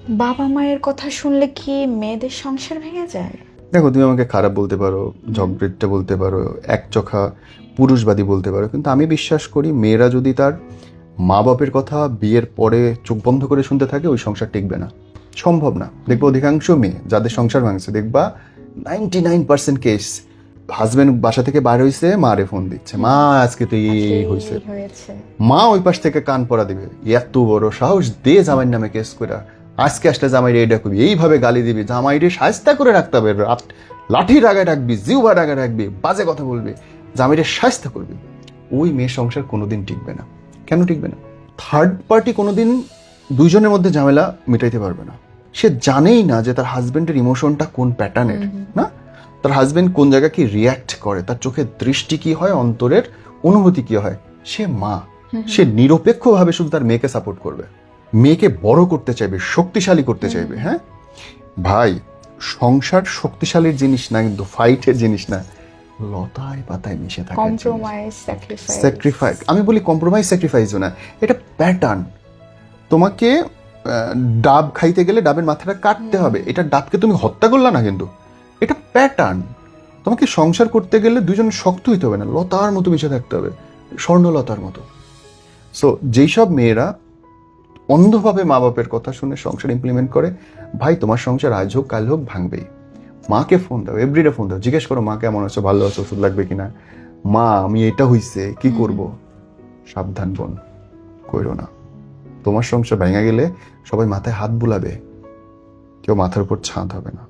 বাবা মায়ের কথা শুনলে কি মেয়েদের সংসার ভেঙে যায়? দেখো, তুমি আমাকে খারাপ বলতে পারো, ঝগড়েটটা বলতে পারো, একচোখা পুরুষবাদী বলতে পারো, কিন্তু আমি বিশ্বাস করি মেয়েরা যদি তার মা বাপের কথা বিয়ের পরে চোখ বন্ধ করে শুনতে থাকে, ওই সংসার টিকবে না, সম্ভব না। দেখবো অধিকাংশ মেয়ে যাদের সংসার ভাঙছে, দেখবা 99% কেস, হাজবেন্ড বাসা থেকে বাইরে হয়েছে, মারে ফোন দিচ্ছে, মা আজকে তো এই হয়েছে, হয়েছে। মা ওই পাশ থেকে কান পরা দিবে, এত বড় সাহস দে জামাইয়ের নামে কেস করে, আজকে আসলে জামাইরে এটা করবি, এইভাবে গালি দিবি, জামাইরে শায়েস্তা করে রাখতে হবে, লাঠির আগায় রাখবি, জিউবার আগায় রাখবি, বাজে কথা বলবি, জামাইরে শায়েস্তা করবি। ওই মেয়ের সংসার কোনোদিন টিকবে না। কেন টিকবে না? থার্ড পার্টি কোনোদিন দুইজনের মধ্যে ঝামেলা মেটাইতে পারবে না। সে জানেই না যে তার হাজবেন্ডের ইমোশনটা কোন প্যাটার্নের, না তার হাজবেন্ড কোন জায়গায় কি রিয়াক্ট করে, তার চোখের দৃষ্টি কি হয়, অন্তরের অনুভূতি কি হয়। সে মা, সে নিরপেক্ষভাবে শুধু তার মেয়েকে সাপোর্ট করবে, মেয়েকে বড় করতে চাইবে, শক্তিশালী করতে চাইবে। হ্যাঁ ভাই, সংসার শক্তিশালীর জিনিস না, কিন্তু ফাইটের জিনিস না, লতায় পাতায় মিশে থাকে। কম্প্রোমাইজ, স্যাক্রিফাইস, আমি বলি কম্প্রোমাইজ স্যাক্রিফাইসও না, এটা প্যাটার্ন। তোমাকে ডাব খাইতে গেলে ডাবের মাথাটা কাটতে হবে, এটা ডাবকে তুমি হত্যা করলা না, কিন্তু এটা প্যাটার্ন। তোমাকে সংসার করতে গেলে দুজন শক্ত হইতে হবে না, লতার মতো মিশে থাকতে হবে, স্বর্ণলতার মতো। সো যেই সব মেয়েরা অন্ধভাবে মা বাপের কথা শুনে সংসার ইমপ্লিমেন্ট করে, ভাই তোমার সংসার আজ হোক কাল হোক ভাঙবেই। মাকে ফোন দাও, এভরিডে ফোন দাও, জিজ্ঞেস করো মা কেমন আছো, ভালো আছো, ওষুধ লাগবে কিনা, মা আমি এটা হইছে কি করব। সাবধান বোন, কইরো না। তোমার সংসার ভেঙে গেলে সবাই মাথায় হাত বুলাবে, কেউ মাথার উপর ছাদ হবে না।